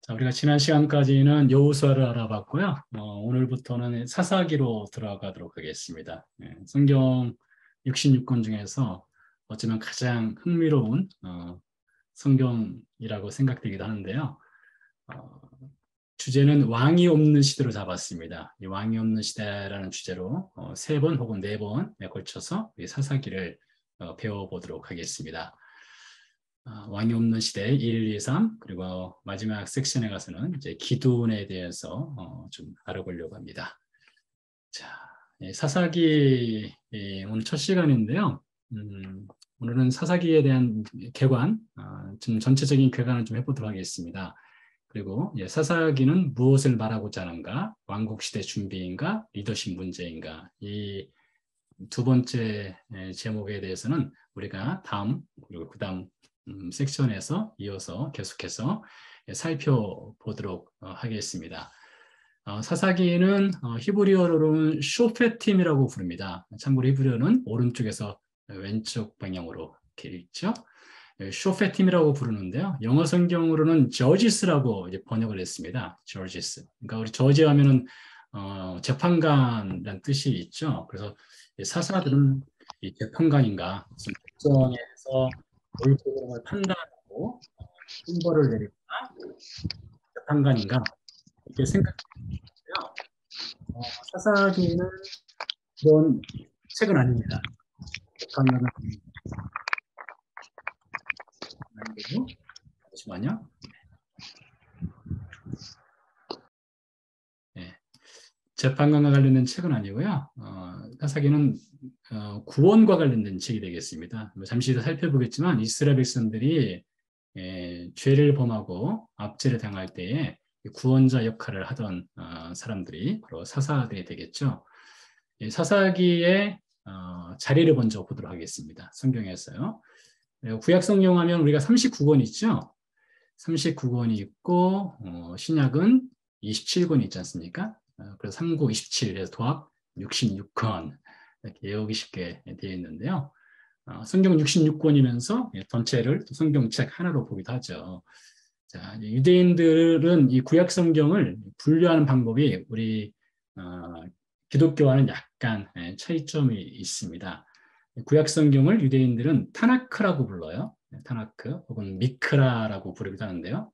자, 우리가 지난 시간까지는 여호수아를 알아봤고요. 오늘부터는 사사기로 들어가도록 하겠습니다. 성경 66권 중에서 어쩌면 가장 흥미로운 성경이라고 생각되기도 하는데요. 어, 주제는 왕이 없는 시대로 잡았습니다. 이 왕이 없는 시대라는 주제로 세 번 혹은 네 번에 걸쳐서 이 사사기를 배워보도록 하겠습니다. 왕이 없는 시대 1, 2, 3 그리고 마지막 섹션에 가서는 이제 기도원에 대해서 좀 알아보려고 합니다. 자, 사사기 오늘 첫 시간인데요. 오늘은 사사기에 대한 개관, 좀 전체적인 개관을 좀 해보도록 하겠습니다. 그리고 사사기는 무엇을 말하고자 하는가, 왕국시대 준비인가, 리더십 문제인가, 이 두 번째 제목에 대해서는 우리가 다음 그리고 그 다음 섹션에서 이어서 계속해서 살펴보도록 하겠습니다. 사사기는 히브리어로는 쇼페팀이라고 부릅니다. 참고로 히브리어는 오른쪽에서 왼쪽 방향으로 이렇게 있죠. 쇼페팀이라고 부르는데요. 영어 성경으로는 저지스라고 이제 번역을 했습니다. 저지스. 그러니까 우리 저지 하면은 재판관이라는 뜻이 있죠. 그래서 사사들은 이 재판관인가 무슨 법정에서 옳고 판단하고 형벌을 내리거나 재판관인가 이렇게 생각해요. 사사기는 그런 책은 아닙니다. 재판관은 아니고 잠시만요. 재판관과 관련된 책은 아니고요. 사사기는 구원과 관련된 책이 되겠습니다. 잠시 더 살펴보겠지만 이스라엘 백성들이 죄를 범하고 압제를 당할 때에 구원자 역할을 하던 사람들이 바로 사사들이 되겠죠. 사사기의 자리를 먼저 보도록 하겠습니다. 성경에서요. 구약 성경 하면 우리가 39권 있죠. 39권이 있고 신약은 27권이 있지 않습니까? 그래서 39, 27에서 도합 66권 이렇게 외우기 쉽게 되어 있는데요. 성경 66권이면서 전체를 성경책 하나로 보기도 하죠. 자, 유대인들은 이 구약 성경을 분류하는 방법이 우리 기독교와는 약간 차이점이 있습니다. 구약 성경을 유대인들은 타나크라고 불러요. 타나크 혹은 미크라라고 부르기도 하는데요.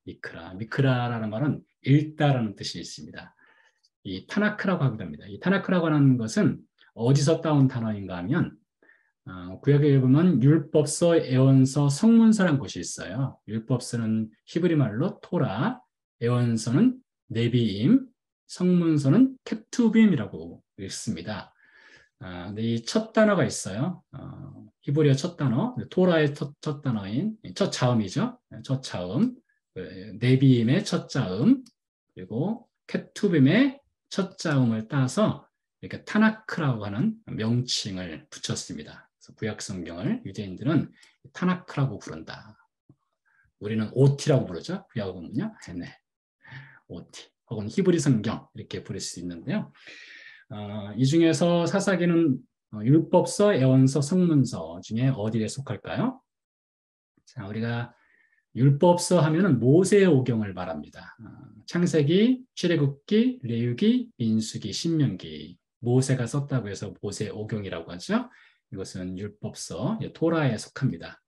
미크라라는 말은 읽다라는 뜻이 있습니다. 이 타나크라고 하기도 합니다. 이 타나크라고 하는 것은 어디서 따온 단어인가 하면 구약에 보면 율법서, 예언서, 성문서라는 곳이 있어요. 율법서는 히브리 말로 토라, 예언서는 네비임, 성문서는 케투빔이라고 읽습니다. 근데 이 첫 단어가 있어요. 히브리어 첫 단어, 토라의 첫 단어인 첫 자음이죠. 첫 자음, 네비임의 첫 자음, 그리고 케투빔의 첫 자음을 따서 이렇게 타나크라고 하는 명칭을 붙였습니다. 그래서 구약 성경을 유대인들은 타나크라고 부른다. 우리는 OT라고 부르죠. 구약은요. 네. OT 혹은 히브리 성경 이렇게 부를 수 있는데요. 이 중에서 사사기는 율법서, 예언서, 성문서 중에 어디에 속할까요? 자, 우리가 율법서 하면은 모세의 오경을 말합니다. 창세기, 출애굽기, 레위기, 민수기, 신명기. 모세가 썼다고 해서 모세의 오경이라고 하죠. 이것은 율법서, 토라에 속합니다.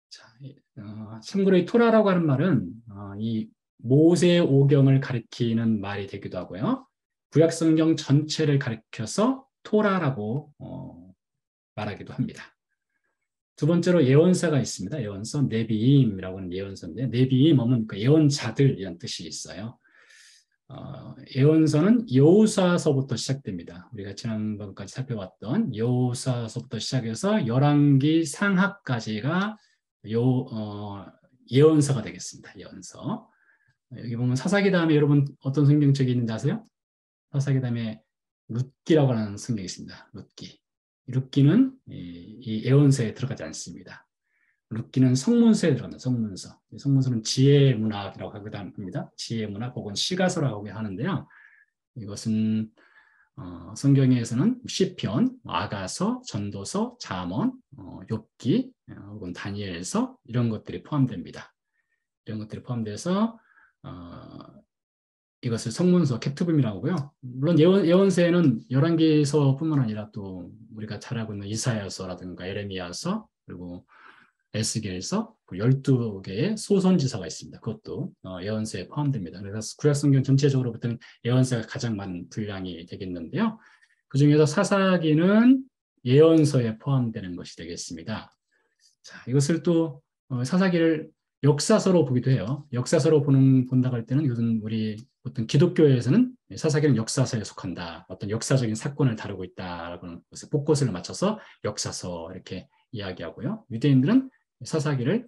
자, 참고로 이 토라라고 하는 말은 이 모세의 오경을 가리키는 말이 되기도 하고요. 구약 성경 전체를 가리켜서 토라라고 말하기도 합니다. 두 번째로 예언서가 있습니다. 예언서, 네비임이라고 하는 예언서인데, 네비임 하면 예언자들이라는 뜻이 있어요. 예언서는 여호수아서부터 시작됩니다. 우리가 지난번까지 살펴봤던 여호수아서부터 시작해서 열왕기 상하까지가 예언서가 되겠습니다. 예언서. 여기 보면 사사기 다음에 여러분 어떤 성경책이 있는지 아세요? 사사기 다음에 룻기라고 하는 성경이 있습니다. 룻기. 룻기는 이 예언서에 들어가지 않습니다. 룻기는 성문서에 들어갑니다. 성문서. 성문서는 지혜 문학이라고 하기도 합니다. 지혜 문학 혹은 시가서라고 하는데요. 이것은 성경에서는 시편, 아가서, 전도서, 잠언, 욥기 혹은 다니엘서 이런 것들이 포함됩니다. 이런 것들이 포함돼서 이것을 성문서 캡트붐이라고 하고요. 물론 예언서에는 열왕기서뿐만 아니라 또 우리가 잘 알고 있는 이사야서라든가 에레미야서 그리고 에스겔서 12개의 소선지서가 있습니다. 그것도 예언서에 포함됩니다. 그래서 구약성경 전체적으로 보통 예언서가 가장 많은 분량이 되겠는데요. 그중에서 사사기는 예언서에 포함되는 것이 되겠습니다. 자, 이것을 또 사사기를 역사서로 보기도 해요. 역사서로 본다고 할 때는 이것은 우리 어떤 기독교에서는 사사기는 역사서에 속한다. 어떤 역사적인 사건을 다루고 있다라고 하는 것을 포커스를 맞춰서 역사서 이렇게 이야기하고요. 유대인들은 사사기를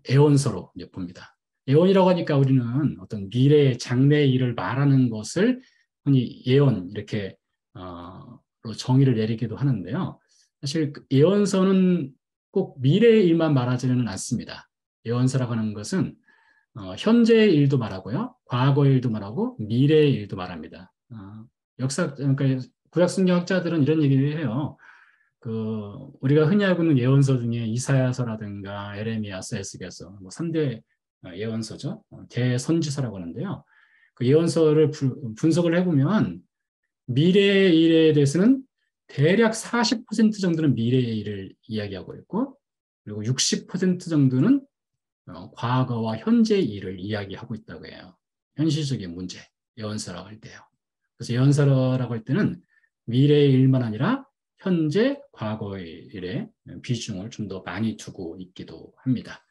예언서로 이제 봅니다. 예언이라고 하니까 우리는 어떤 미래의 장래의 일을 말하는 것을 흔히 예언 이렇게 정의를 내리기도 하는데요. 사실 예언서는 꼭 미래의 일만 말하지는 않습니다. 예언서라고 하는 것은 현재의 일도 말하고요, 과거의 일도 말하고 미래의 일도 말합니다. 그러니까 구약성경학자들은 이런 얘기를 해요. 우리가 흔히 알고 있는 예언서 중에 이사야서라든가 에레미야서, 에스겔서, 3대 예언서죠. 대선지서라고 하는데요. 그 예언서를 분석을 해보면 미래의 일에 대해서는 대략 40% 정도는 미래의 일을 이야기하고 있고, 그리고 60% 정도는 과거와 현재의 일을 이야기하고 있다고 해요. 현실적인 문제, 예언서라고 할 때요. 그래서 예언서라고 할 때는 미래의 일만 아니라 현재, 과거의 일에 비중을 좀 더 많이 두고 있기도 합니다.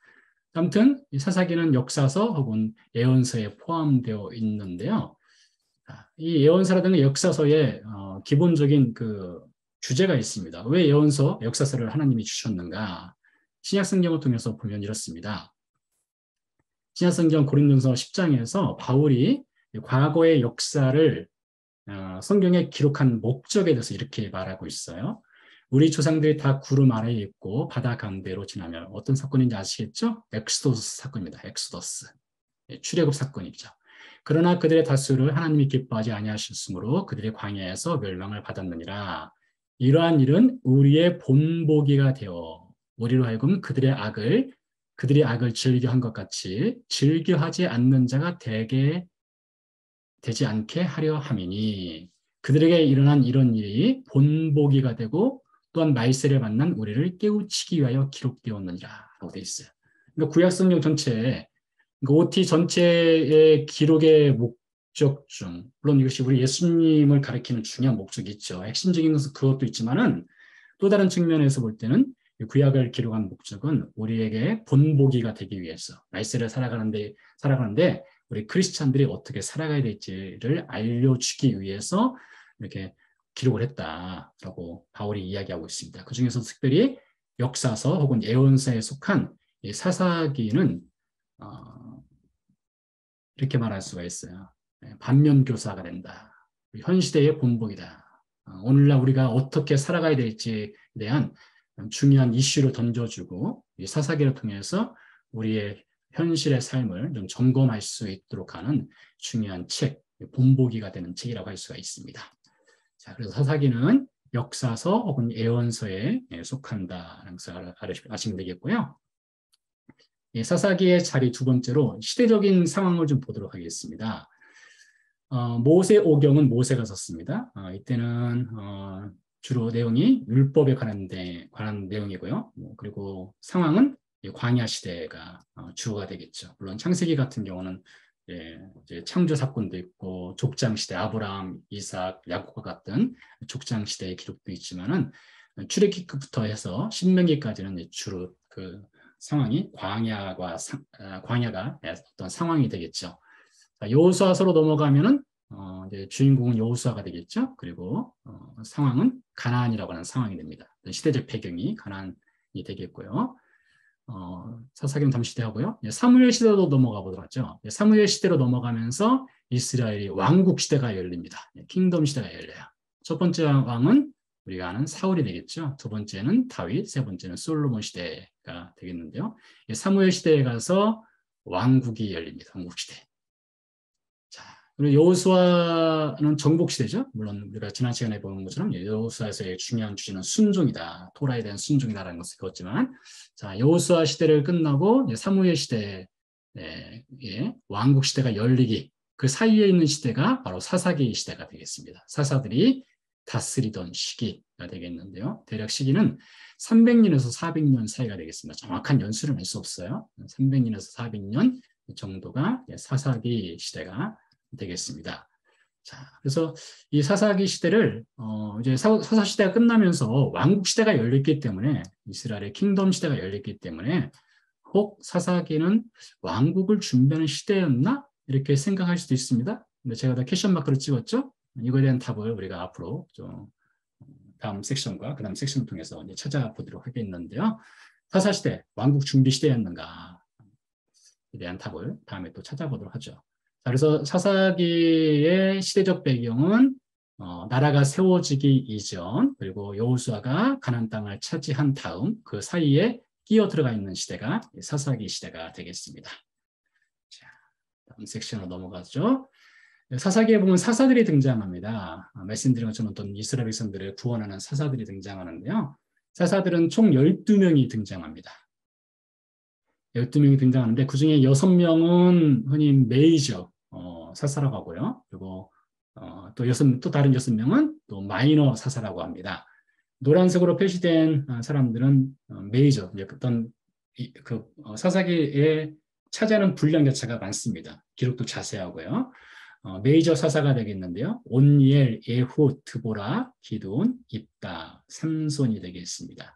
아무튼 이 사사기는 역사서 혹은 예언서에 포함되어 있는데요. 이 예언서라든가 역사서에 기본적인 그 주제가 있습니다. 왜 예언서, 역사서를 하나님이 주셨는가? 신약성경을 통해서 보면 이렇습니다. 신약성경 고린도전서 10장에서 바울이 과거의 역사를 성경에 기록한 목적에 대해서 이렇게 말하고 있어요. 우리 조상들이 다 구름 아래에 있고 바다 가운데로 지나면 어떤 사건인지 아시겠죠? 엑소더스 사건입니다. 엑소더스. 출애굽 사건이죠. 그러나 그들의 다수를 하나님이 기뻐하지 아니하셨으므로 그들이 광야에서 멸망을 받았느니라. 이러한 일은 우리의 본보기가 되어 우리로 하여금 그들이 악을 즐겨한 것 같이 즐겨하지 않는 자가 되지 않게 하려 함이니 그들에게 일어난 이런 일이 본보기가 되고 또한 말세를 만난 우리를 깨우치기 위하여 기록되었느니라 라고 되어 있어요. 그러니까 구약성경 전체에 OT 전체의 기록의 목적 중, 물론 이것이 우리 예수님을 가리키는 중요한 목적이 있죠. 핵심적인 것은 그것도 있지만은 또 다른 측면에서 볼 때는 구약을 기록한 목적은 우리에게 본보기가 되기 위해서 말세를 살아가는데 우리 크리스찬들이 어떻게 살아가야 될지를 알려주기 위해서 이렇게 기록을 했다라고 바울이 이야기하고 있습니다. 그 중에서 특별히 역사서 혹은 예언서에 속한 이 사사기는 이렇게 말할 수가 있어요. 반면교사가 된다. 현 시대의 본보기다. 오늘날 우리가 어떻게 살아가야 될지에 대한 중요한 이슈를 던져주고 이 사사기를 통해서 우리의 현실의 삶을 좀 점검할 수 있도록 하는 중요한 책, 본보기가 되는 책이라고 할 수가 있습니다. 자, 그래서 사사기는 역사서 혹은 예언서에 속한다라는 것을 아시면 되겠고요. 사사기의 자리 두 번째로 시대적인 상황을 좀 보도록 하겠습니다. 모세 오경은 모세가 썼습니다. 이때는 주로 내용이 율법에 관한 내용이고요. 그리고 상황은 광야 시대가 주가 되겠죠. 물론 창세기 같은 경우는 이제 창조 사건도 있고 족장 시대 아브라함, 이삭, 야곱과 같은 족장 시대의 기록도 있지만은 출애굽부터 해서 신명기까지는 주로 그 상황이 광야가 어떤 상황이 되겠죠. 여호수아서로 넘어가면은 이제 주인공은 여호수아가 되겠죠. 그리고 상황은 가나안이라고 하는 상황이 됩니다. 시대적 배경이 가나안이 되겠고요. 사사기는 잠시 시대하고요. 사무엘 시대로 넘어가 보도록 하죠. 사무엘 시대로 넘어가면서 이스라엘이 왕국 시대가 열립니다. 킹덤 시대가 열려요. 첫 번째 왕은 우리가 아는 사울이 되겠죠. 두 번째는 다윗, 세 번째는 솔로몬 시대가 되겠는데요. 사무엘 시대에 가서 왕국이 열립니다. 왕국 시대. 자, 그리고 여호수아는 정복 시대죠. 물론 우리가 지난 시간에 본 것처럼 여호수아에서의 중요한 주제는 순종이다. 토라에 대한 순종이다라는 것을 배웠지만, 자, 여호수아 시대를 끝나고 사무엘 시대 왕국 시대가 열리기 그 사이에 있는 시대가 바로 사사기 시대가 되겠습니다. 사사들이 다스리던 시기가 되겠는데요. 대략 시기는 300년에서 400년 사이가 되겠습니다. 정확한 연수를 알 수 없어요. 300년에서 400년 정도가 사사기 시대가 되겠습니다. 자, 그래서 이 사사기 시대를 이제 사사 시대가 끝나면서 왕국 시대가 열렸기 때문에 이스라엘의 킹덤 시대가 열렸기 때문에 혹 사사기는 왕국을 준비하는 시대였나? 이렇게 생각할 수도 있습니다. 근데 제가 다 퀘션 마크를 찍었죠? 이거에 대한 답을 우리가 앞으로 좀 다음 섹션과 그 다음 섹션을 통해서 이제 찾아보도록 하겠는데요. 사사시대, 왕국 준비 시대였는가에 대한 답을 다음에 또 찾아보도록 하죠. 자, 그래서 사사기의 시대적 배경은 나라가 세워지기 이전 그리고 여호수아가 가나안 땅을 차지한 다음 그 사이에 끼어 들어가 있는 시대가 사사기 시대가 되겠습니다. 자, 다음 섹션으로 넘어가죠. 사사기에 보면 사사들이 등장합니다. 말씀드린 것처럼 어떤 이스라엘 백성들을 구원하는 사사들이 등장하는데요. 사사들은 총 12명이 등장합니다. 12명이 등장하는데 그중에 6명은 흔히 메이저 사사라고 하고요. 그리고 또 다른 6명은 또 마이너 사사라고 합니다. 노란색으로 표시된 사람들은 메이저, 어떤 사사기에 차지하는 분량 자체가 많습니다. 기록도 자세하고요. 메이저 사사가 되겠는데요. 온니엘, 에훗, 드보라, 기돈, 입다, 삼손이 되겠습니다.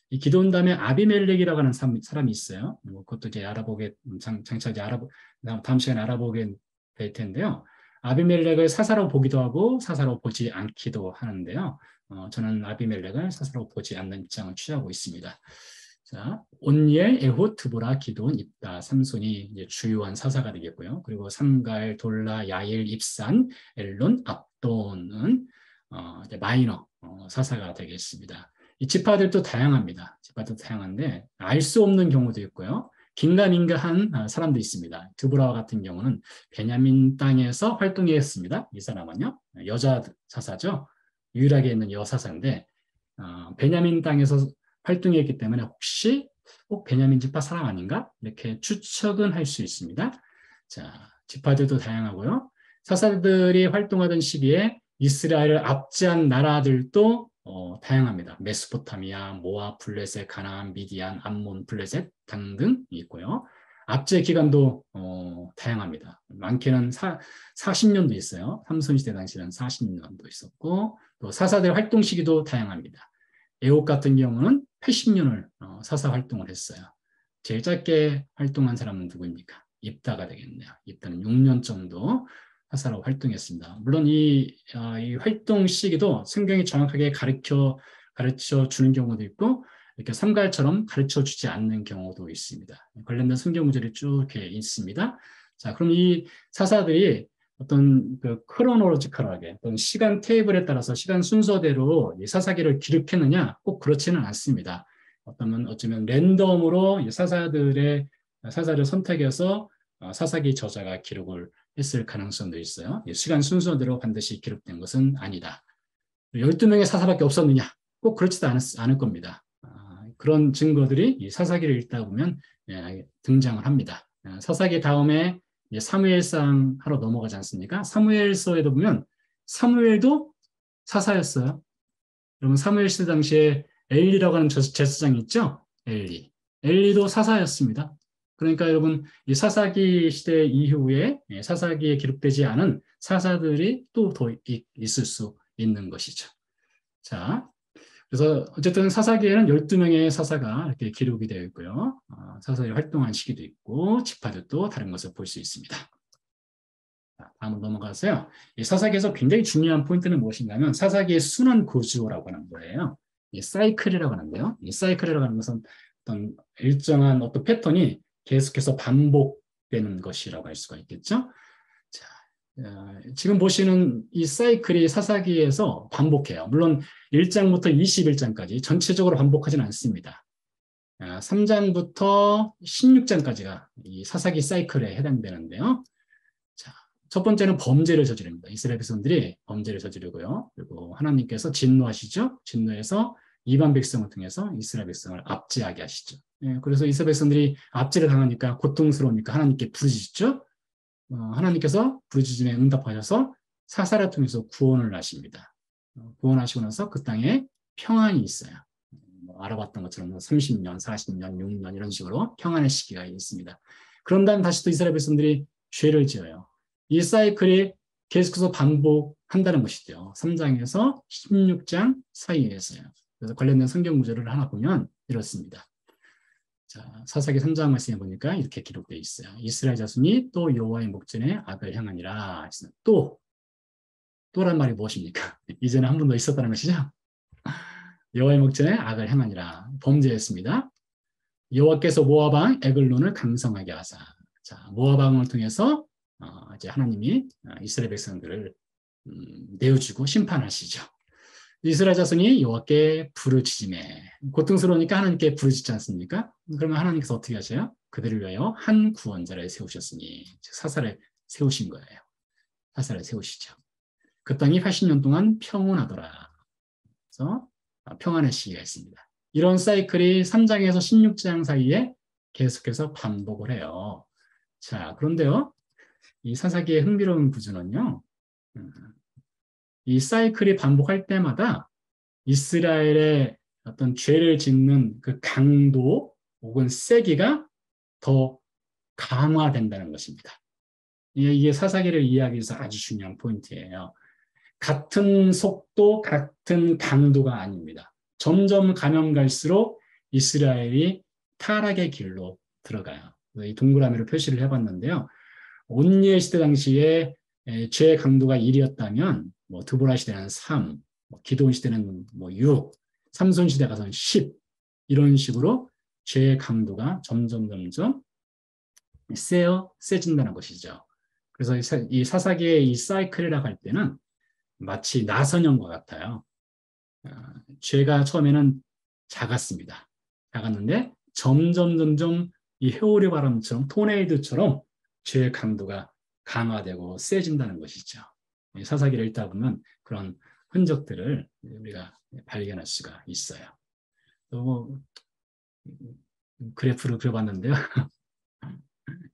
이 기돈 다음에 아비멜렉이라고 하는 사람이 있어요. 그것도 이제 장차 이제 다음 시간에 알아보게 될 텐데요. 아비멜렉을 사사로 보기도 하고 사사로 보지 않기도 하는데요. 저는 아비멜렉을 사사로 보지 않는 입장을 취하고 있습니다. 자, 온니엘, 에훗, 드보라, 기돈, 입다, 삼손이 이제 주요한 사사가 되겠고요. 그리고 삼갈, 돌라, 야일, 입산, 엘론, 압돈은 이제 마이너 사사가 되겠습니다. 이 지파들도 다양합니다. 지파도 다양한데 알 수 없는 경우도 있고요. 긴가민가한 사람도 있습니다. 드보라와 같은 경우는 베냐민 땅에서 활동했습니다. 이 사람은요. 여자 사사죠. 유일하게 있는 여사사인데 베냐민 땅에서 활동했기 때문에 혹시 베냐민 지파 사람 아닌가? 이렇게 추측은 할 수 있습니다. 자, 지파들도 다양하고요. 사사들이 활동하던 시기에 이스라엘을 압제한 나라들도 다양합니다. 메소포타미아, 모압, 블레셋, 가나안, 미디안, 암몬, 블레셋 등등 있고요. 압제 기간도 다양합니다. 많게는 40년도 있어요. 삼손 시대 당시는 40년도 있었고 또 사사들 활동 시기도 다양합니다. 에옥 같은 경우는 80년을 사사 활동을 했어요. 제일 짧게 활동한 사람은 누구입니까? 입다가 되겠네요. 입다는 6년 정도 사사로 활동했습니다. 물론 이 활동 시기도 성경이 정확하게 가르쳐 주는 경우도 있고 이렇게 삼갈처럼 가르쳐 주지 않는 경우도 있습니다. 관련된 성경 구절이 쭉 이렇게 있습니다. 자, 그럼 이 사사들이 어떤 크로노로지컬하게 어떤 시간 테이블에 따라서 시간 순서대로 이 사사기를 기록했느냐 꼭 그렇지는 않습니다. 어쩌면 랜덤으로 사사를 선택해서 사사기 저자가 기록을 했을 가능성도 있어요. 시간 순서대로 반드시 기록된 것은 아니다. 12명의 사사밖에 없었느냐? 꼭 그렇지도 않을 겁니다. 그런 증거들이 이 사사기를 읽다 보면 등장을 합니다. 사사기 다음에 사무엘상 하러 넘어가지 않습니까? 사무엘서에도 보면 사무엘도 사사였어요. 여러분 사무엘 시대 당시에 엘리라고 하는 제사장이 있죠? 엘리도 사사였습니다. 그러니까 여러분 이 사사기 시대 이후에 사사기에 기록되지 않은 사사들이 또 더 있을 수 있는 것이죠. 자, 그래서 어쨌든 사사기에는 12명의 사사가 이렇게 기록이 되어 있고요. 사사들이 활동한 시기도 있고 지파들도 다른 것을 볼 수 있습니다. 자, 다음으로 넘어가서요. 이 사사기에서 굉장히 중요한 포인트는 무엇인가 하면 사사기의 순환 구조라고 하는 거예요. 이 사이클이라고 하는데요. 이 사이클이라고 하는 것은 어떤 일정한 어떤 패턴이 계속해서 반복되는 것이라고 할 수가 있겠죠. 자, 지금 보시는 이 사이클이 사사기에서 반복해요. 물론 1장부터 21장까지 전체적으로 반복하지는 않습니다. 3장부터 16장까지가 이 사사기 사이클에 해당되는데요. 자, 첫 번째는 범죄를 저지릅니다. 이스라엘 백성들이 범죄를 저지르고요. 그리고 하나님께서 진노하시죠. 진노해서 이방 백성을 통해서 이스라엘 백성을 압제하게 하시죠. 예, 그래서 이스라엘 백성들이 압제를 당하니까 고통스러우니까 하나님께 부르짖죠. 하나님께서 부르짖음에 응답하셔서 사사를 통해서 구원을 하십니다. 구원하시고 나서 그 땅에 평안이 있어요. 알아봤던 것처럼 30년, 40년, 6년 이런 식으로 평안의 시기가 있습니다. 그런 다음 다시 또 이스라엘 백성들이 죄를 지어요. 이 사이클이 계속해서 반복한다는 것이죠. 3장에서 16장 사이에서요. 그래서 관련된 성경 구절을 하나 보면 이렇습니다. 자, 사사기 3장 말씀해 보니까 이렇게 기록되어 있어요. 이스라엘 자손이 또 여호와의 목전에 악을 행하니라. 또란 말이 무엇입니까? 이제는 한 번 더 있었다는 것이죠. 여호와의 목전에 악을 행하니라. 범죄했습니다. 여호와께서 모압 왕 에글론을 강성하게 하사. 자, 모압 왕을 통해서 이제 하나님이 이스라엘 백성들을 내어주고 심판하시죠. 이스라엘 자손이 여호와께 부르짖음에 고통스러우니까 하나님께 부르짖지 않습니까? 그러면 하나님께서 어떻게 하셔요? 그들을 위하여 한 구원자를 세우셨으니 사사를 세우신 거예요. 사사를 세우시죠. 그 땅이 80년 동안 평온하더라. 그래서 평안의 시기가 있습니다. 이런 사이클이 3장에서 16장 사이에 계속해서 반복을 해요. 자, 그런데요. 이 사사기의 흥미로운 구조는요. 이 사이클이 반복할 때마다 이스라엘의 어떤 죄를 짓는 그 강도 혹은 세기가 더 강화된다는 것입니다. 이게 사사기를 이해하기 위해서 아주 중요한 포인트예요. 같은 속도, 같은 강도가 아닙니다. 점점 가면 갈수록 이스라엘이 타락의 길로 들어가요. 이 동그라미로 표시를 해봤는데요. 온니엘 시대 당시에 죄의 강도가 1이었다면 드보라 시대는 3, 기드온 시대는 6, 삼손 시대 가서는 10 이런 식으로 죄의 강도가 점점 세진다는 것이죠. 그래서 이 사사기의 이 사이클이라고 할 때는 마치 나선형과 같아요. 죄가 처음에는 작았습니다. 작았는데 점점 이 회오리 바람처럼 토네이도처럼 죄의 강도가 강화되고 세진다는 것이죠. 사사기를 읽다 보면 그런 흔적들을 우리가 발견할 수가 있어요. 그래프를 그려봤는데요.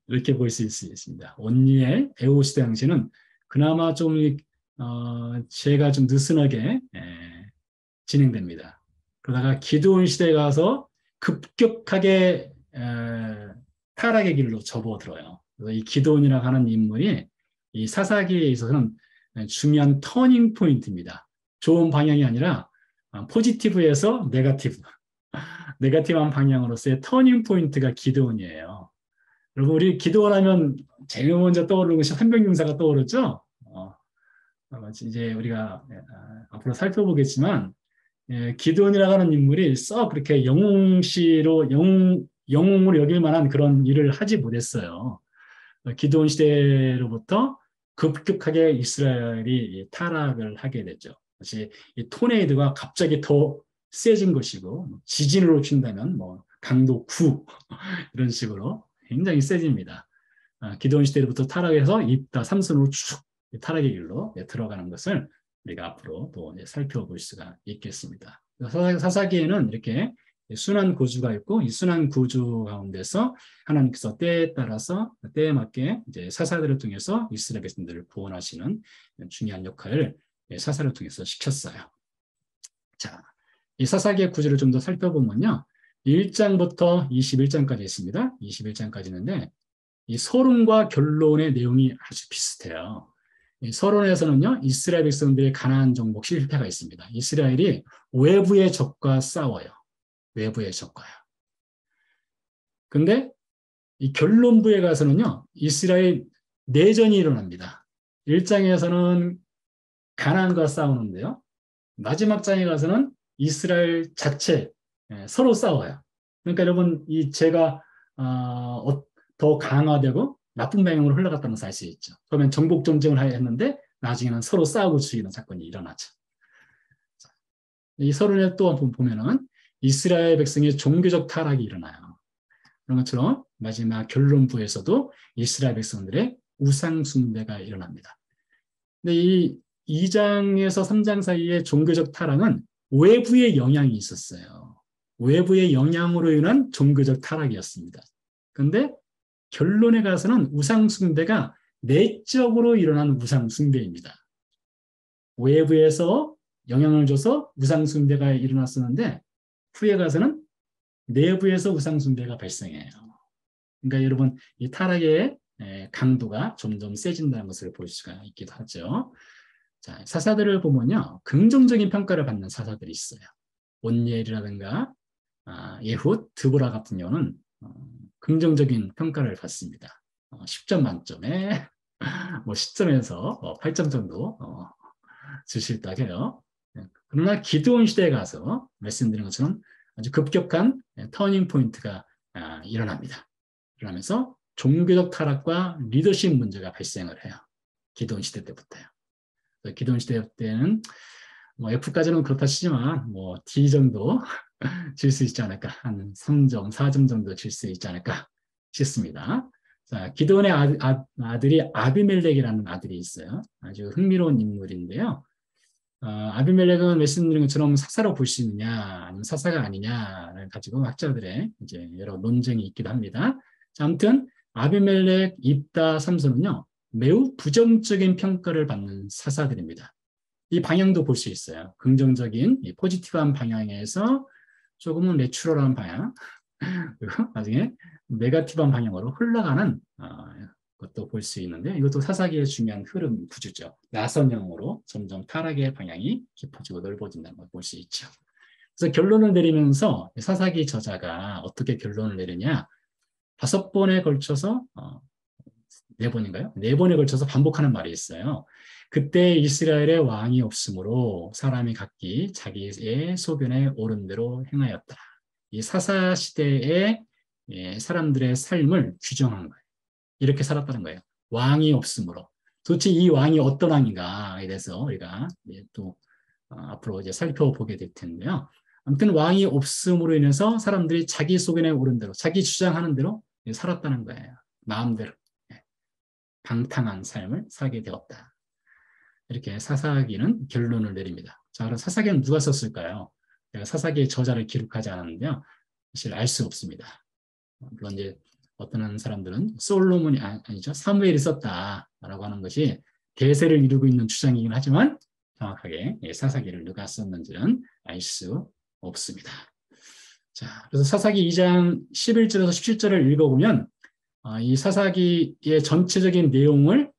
이렇게 볼 수 있습니다. 온니엘 에호 시대 당시는 그나마 좀 죄가 좀 느슨하게 진행됩니다. 그러다가 기드온 시대에 가서 급격하게 타락의 길로 접어들어요. 그래서 이 기드온이라고 하는 인물이 이 사사기에 있어서는 중요한 터닝 포인트입니다. 좋은 방향이 아니라 포지티브에서 네거티브한 방향으로서의 터닝 포인트가 기드온이에요. 여러분 우리 기드온 하면 제일 먼저 떠오르는 것이 환병용사가 떠오르죠. 이제 우리가 앞으로 살펴보겠지만 기드온이라고 하는 인물이 썩 그렇게 영웅으로 여길 만한 그런 일을 하지 못했어요. 기드온 시대로부터 급격하게 이스라엘이 타락을 하게 됐죠. 사실 이 토네이도가 갑자기 더 세진 것이고 지진으로 친다면 강도 9 이런 식으로 굉장히 세집니다. 기드온 시대로부터 타락해서 입다 삼손으로 쭉 타락의 길로 들어가는 것을 우리가 앞으로 또 살펴볼 수가 있겠습니다. 사사기에는 이렇게 순환 구조가 있고 이 순환 구조 가운데서 하나님께서 때에 따라서 때에 맞게 이제 사사들을 통해서 이스라엘 백성들을 구원하시는 중요한 역할을 사사를 통해서 시켰어요. 자, 이 사사기의 구조를 좀 더 살펴보면요. 1장부터 21장까지 있습니다. 21장까지 있는데 이 서론과 결론의 내용이 아주 비슷해요. 이 서론에서는요, 이스라엘 백성들의 가나안 정복 실패가 있습니다. 이스라엘이 외부의 적과 싸워요. 외부의 적과요. 근데 이 결론부에 가서는요, 이스라엘 내전이 일어납니다. 1장에서는 가나안과 싸우는데요. 마지막 장에 가서는 이스라엘 자체 서로 싸워요. 그러니까 여러분 이 죄가 더 강화되고 나쁜 방향으로 흘러갔다는 것을 알 수 있죠. 그러면 정복 전쟁을 했는데 나중에는 서로 싸우고 죽이는 사건이 일어나죠. 이 서론에 또 한번 보면은 이스라엘 백성의 종교적 타락이 일어나요. 그런 것처럼 마지막 결론부에서도 이스라엘 백성들의 우상 숭배가 일어납니다. 근데 이 2장에서 3장 사이의 종교적 타락은 외부의 영향이 있었어요. 외부의 영향으로 인한 종교적 타락이었습니다. 그런데 결론에 가서는 우상숭배가 내적으로 일어난 우상숭배입니다. 외부에서 영향을 줘서 우상숭배가 일어났었는데 후에 가서는 내부에서 우상숭배가 발생해요. 그러니까 여러분 이 타락의 강도가 점점 세진다는 것을 볼 수가 있기도 하죠. 자, 사사들을 보면요. 긍정적인 평가를 받는 사사들이 있어요. 온니엘이라든가 예훗, 드보라 같은 경우는 긍정적인 평가를 받습니다. 10점 만점에 뭐 10점에서 8점 정도 주실 수 있다고 해요. 그러나 기드온 시대에 가서 말씀드린 것처럼 아주 급격한 터닝 포인트가 일어납니다. 그러면서 종교적 타락과 리더십 문제가 발생을 해요. 기드온 시대 때부터요. 기드온 시대 때는 뭐 F까지는 그렇다 치지만 뭐 D 정도 질 수 있지 않을까, 한 3점, 4점 정도 질 수 있지 않을까 싶습니다. 자, 기드온의 아들이 아비멜렉이라는 아들이 있어요. 아주 흥미로운 인물인데요. 아비멜렉은 말씀드린 것처럼 사사로 볼 수 있느냐, 아니면 사사가 아니냐를 가지고 학자들의 이제 여러 논쟁이 있기도 합니다. 자, 아무튼 아비멜렉, 입다, 삼손은요 매우 부정적인 평가를 받는 사사들입니다. 이 방향도 볼 수 있어요. 긍정적인 포지티브한 방향에서 조금은 내추럴한 방향, 그리고 나중에 네거티브한 방향으로 흘러가는 것도 볼 수 있는데 이것도 사사기의 중요한 흐름 구조죠. 나선형으로 점점 타락의 방향이 깊어지고 넓어진다는 걸 볼 수 있죠. 그래서 결론을 내리면서 사사기 저자가 어떻게 결론을 내리냐, 5번에 걸쳐서 4번인가요? 4번에 걸쳐서 반복하는 말이 있어요. 그때 이스라엘의 왕이 없으므로 사람이 각기 자기의 소견에 옳은 대로 행하였다. 이 사사 시대의 사람들의 삶을 규정한 거예요. 이렇게 살았다는 거예요. 왕이 없으므로. 도대체 이 왕이 어떤 왕인가에 대해서 우리가 또 앞으로 이제 살펴보게 될 텐데요. 아무튼 왕이 없음으로 인해서 사람들이 자기 소견에 옳은 대로, 자기 주장하는 대로 살았다는 거예요. 마음대로. 방탕한 삶을 살게 되었다. 이렇게 사사기는 결론을 내립니다. 자, 그럼 사사기는 누가 썼을까요? 제가 사사기의 저자를 기록하지 않았는데요. 사실 알 수 없습니다. 물론 이제 어떤 사람들은 솔로몬이 아니죠. 사무엘이 썼다라고 하는 것이 대세를 이루고 있는 주장이긴 하지만 정확하게 사사기를 누가 썼는지는 알 수 없습니다. 자, 그래서 사사기 2장 11절에서 17절을 읽어보면 이 사사기의 전체적인 내용을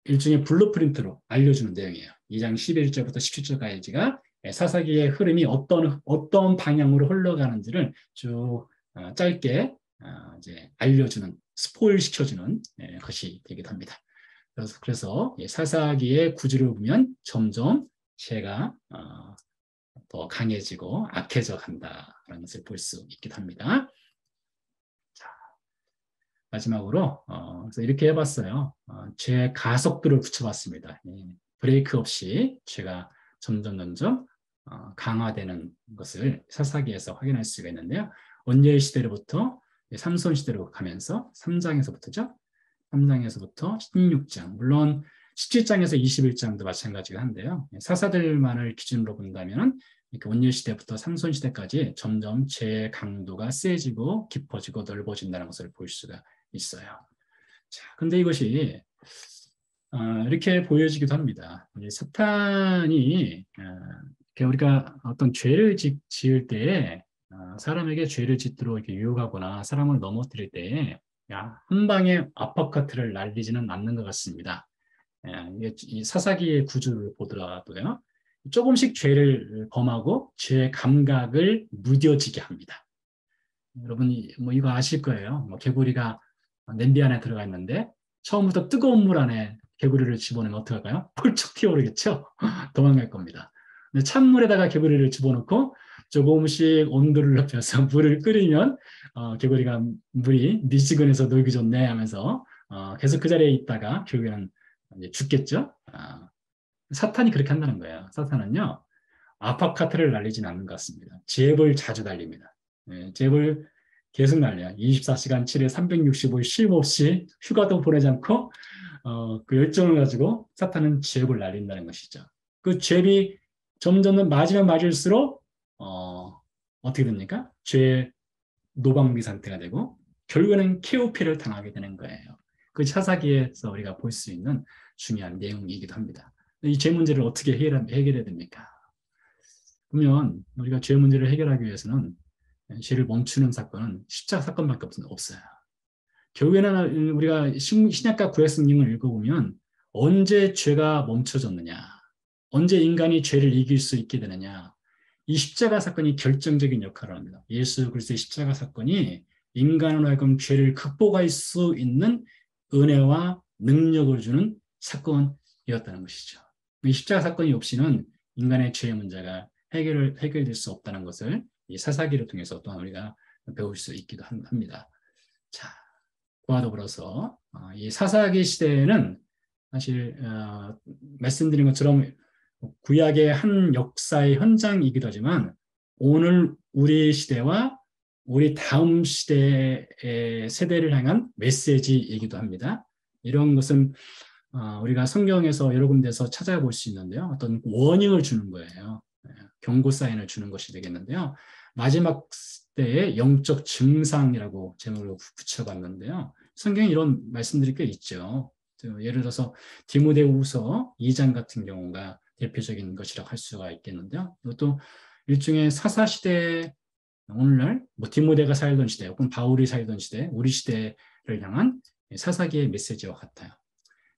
일종의 블루프린트로 알려주는 내용이에요. 2장 11절부터 17절까지가 사사기의 흐름이 어떤 방향으로 흘러가는지를 쭉 짧게 이제 알려주는, 스포일 시켜주는 것이 되기도 합니다. 그래서 사사기의 구조를 보면 점점 죄가 더 강해지고 악해져 간다라는 것을 볼 수 있기도 합니다. 자, 마지막으로 그래서 이렇게 해봤어요. 죄의 가속도를 붙여봤습니다. 브레이크 없이 죄가 점점 강화되는 것을 사사기에서 확인할 수가 있는데요. 온열 시대로부터 삼손 시대로 가면서 3장에서부터죠. 3장에서부터 16장, 물론 17장에서 21장도 마찬가지가 한데요. 사사들만을 기준으로 본다면 온열 시대부터 삼손 시대까지 점점 죄의 강도가 세지고 깊어지고 넓어진다는 것을 볼 수가 있어요. 자, 근데 이것이 이렇게 보여지기도 합니다. 사탄이 우리가 어떤 죄를 지을 때에 사람에게 죄를 짓도록 이렇게 유혹하거나 사람을 넘어뜨릴 때에 한 방에 아퍼커트를 날리지는 않는 것 같습니다. 이 사사기의 구조를 보더라도요. 조금씩 죄를 범하고 죄의 감각을 무뎌지게 합니다. 여러분 뭐 이거 아실 거예요. 뭐 개구리가 냄비 안에 들어가 있는데 처음부터 뜨거운 물 안에 개구리를 집어넣으면 어떻게 할까요? 펄쩍 튀어오르겠죠? 도망갈 겁니다. 근데 찬물에다가 개구리를 집어넣고 조금씩 온도를 높여서 물을 끓이면 개구리가 물이 미지근해서 놀기 좋네 하면서 계속 그 자리에 있다가 결국에는 이제 죽겠죠? 사탄이 그렇게 한다는 거예요. 사탄은요, 아파카트를 날리진 않는 것 같습니다. 잽을 자주 날립니다. 잽을 계속 날려요. 24시간 7일 365일 쉼 없이 휴가도 보내지 않고 그 열정을 가지고 사탄은 잽을 날린다는 것이죠. 그 잽이 점점 마지막 맞을수록 어떻게 됩니까? 죄의 노방비 상태가 되고 결국에는 KOP를 당하게 되는 거예요. 그 사사기에서 우리가 볼 수 있는 중요한 내용이기도 합니다. 이 죄 문제를 어떻게 해결해야 됩니까? 그러면 우리가 죄 문제를 해결하기 위해서는 죄를 멈추는 사건은 십자가 사건밖에 없어요. 결국에는 우리가 신약과 구약 성경을 읽어보면 언제 죄가 멈춰졌느냐, 언제 인간이 죄를 이길 수 있게 되느냐, 이 십자가 사건이 결정적인 역할을 합니다. 예수 그리스도의 십자가 사건이 인간으로 하여금 죄를 극복할 수 있는 은혜와 능력을 주는 사건이었다는 것이죠. 이 십자가 사건이 없이는 인간의 죄의 문제가 해결될 수 없다는 것을 이 사사기를 통해서 또한 우리가 배울 수 있기도 합니다. 자, 그와 더불어서 이 사사기 시대에는 사실 말씀드린 것처럼 구약의 한 역사의 현장이기도 하지만 오늘 우리 시대와 우리 다음 시대의 세대를 향한 메시지이기도 합니다. 이런 것은 우리가 성경에서 여러 군데서 찾아볼 수 있는데요. 어떤 워닝을 주는 거예요. 경고 사인을 주는 것이 되겠는데요. 마지막 때의 영적 증상이라고 제목을 붙여봤는데요. 성경에 이런 말씀들이 꽤 있죠. 예를 들어서 디모데후서 2장 같은 경우가 대표적인 것이라고 할 수가 있겠는데요. 이것도 일종의 사사시대, 오늘날 뭐 디모데가 살던 시대 혹은 바울이 살던 시대, 우리 시대를 향한 사사기의 메시지와 같아요.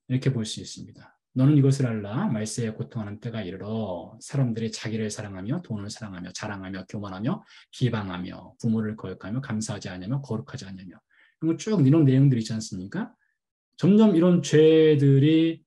이렇게 볼 수 있습니다. 너는 이것을 알라. 말세에 고통하는 때가 이르러 사람들이 자기를 사랑하며 돈을 사랑하며 자랑하며 교만하며 비방하며 부모를 거역하며 감사하지 않으며 거룩하지 않으며 쭉 이런 내용들이 있지 않습니까? 점점 이런 죄들이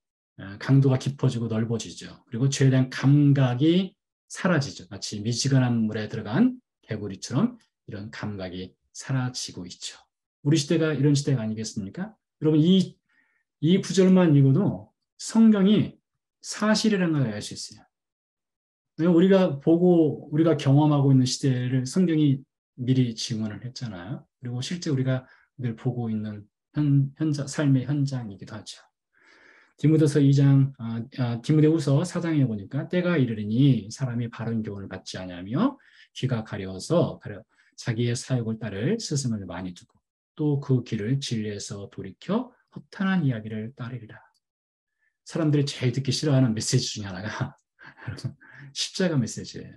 강도가 깊어지고 넓어지죠. 그리고 죄에 대한 감각이 사라지죠. 마치 미지근한 물에 들어간 개구리처럼 이런 감각이 사라지고 있죠. 우리 시대가 이런 시대가 아니겠습니까? 여러분 이 구절만 읽어도 성경이 사실이라는 걸 알 수 있어요. 우리가 보고 우리가 경험하고 있는 시대를 성경이 미리 증언을 했잖아요. 그리고 실제 우리가 늘 보고 있는 삶의 현장이기도 하죠. 디모데서 2장, 디모데후서 4장에 보니까 때가 이르리니 사람이 바른 교훈을 받지 않으며 귀가 가려워서 자기의 사욕을 따를 스승을 많이 두고 또 그 길을 진리에서 돌이켜 허탄한 이야기를 따르리라. 사람들이 제일 듣기 싫어하는 메시지 중에 하나가 십자가 메시지예요.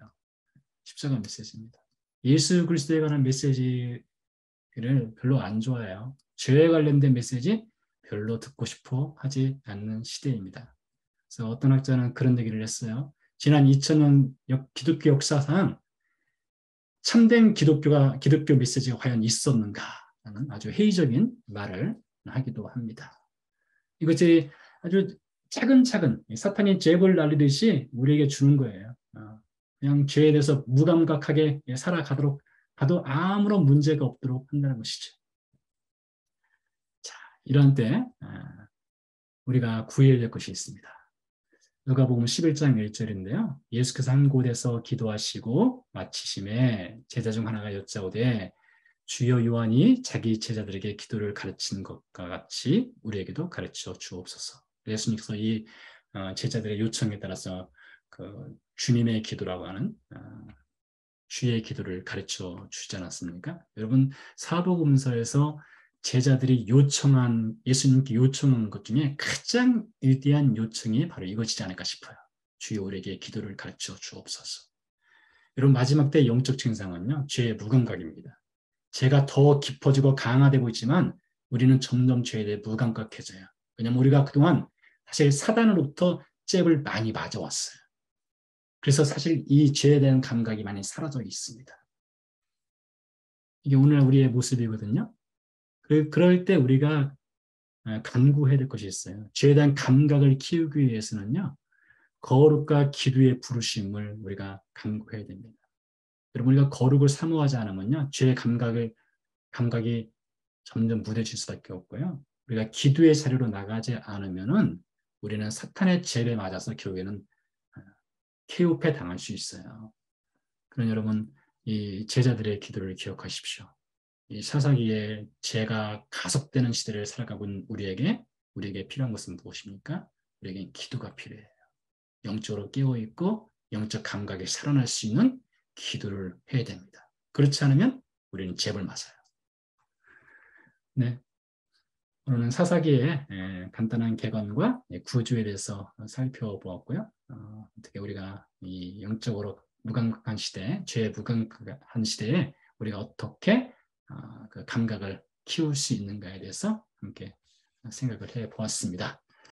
십자가 메시지입니다. 예수 그리스도에 관한 메시지를 별로 안 좋아해요. 죄에 관련된 메시지 별로 듣고 싶어 하지 않는 시대입니다. 그래서 어떤 학자는 그런 얘기를 했어요. 지난 2000년 기독교 역사상 참된 기독교 메시지가 과연 있었는가라는 아주 회의적인 말을 하기도 합니다. 이것이 아주 차근차근 사탄이 잽을 날리듯이 우리에게 주는 거예요. 그냥 죄에 대해서 무감각하게 살아가도록 가도 아무런 문제가 없도록 한다는 것이죠. 자, 이런 때 우리가 구해야 될 것이 있습니다. 누가복음 11장 1절인데요. 예수께서 한 곳에서 기도하시고 마치심에 제자 중 하나가 여짜오되 주여 요한이 자기 제자들에게 기도를 가르친 것과 같이 우리에게도 가르쳐 주옵소서. 예수님께서 이 제자들의 요청에 따라서 그 주님의 기도라고 하는 주의 기도를 가르쳐 주지 않았습니까? 여러분 사도금서에서 제자들이 예수님께 요청한 것 중에 가장 위대한 요청이 바로 이것이지 않을까 싶어요. 주여 우리에게 기도를 가르쳐 주옵소서. 여러분 마지막 때 영적 증상은요, 죄의 무감각입니다. 죄가 더 깊어지고 강화되고 있지만 우리는 점점 죄에 대해 무감각해져요. 왜냐하면 우리가 그동안 사실 사단으로부터 잽을 많이 맞아왔어요. 그래서 사실 이 죄에 대한 감각이 많이 사라져 있습니다. 이게 오늘 우리의 모습이거든요. 그럴 때 우리가 간구해야 될 것이 있어요. 죄에 대한 감각을 키우기 위해서는요, 거룩과 기도의 부르심을 우리가 간구해야 됩니다. 여러분, 우리가 거룩을 사모하지 않으면요, 죄의 감각이 점점 무뎌질 수밖에 없고요. 우리가 기도의 자리로 나가지 않으면은 우리는 사탄의 잽에 맞아서 결국에는 KO패 당할 수 있어요. 그런 여러분, 이 제자들의 기도를 기억하십시오. 이 사사기에 죄가 가속되는 시대를 살아가고 있는 우리에게 필요한 것은 무엇입니까? 우리에게 기도가 필요해요. 영적으로 깨어있고 영적 감각이 살아날 수 있는 기도를 해야 됩니다. 그렇지 않으면 우리는 잽을 맞아요. 네. 오늘은 사사기의 간단한 개관과 구조에 대해서 살펴보았고요. 어떻게 우리가 이 영적으로 무감각한 시대, 죄 무감각한 시대에 우리가 어떻게 그 감각을 키울 수 있는가에 대해서 함께 생각을 해보았습니다.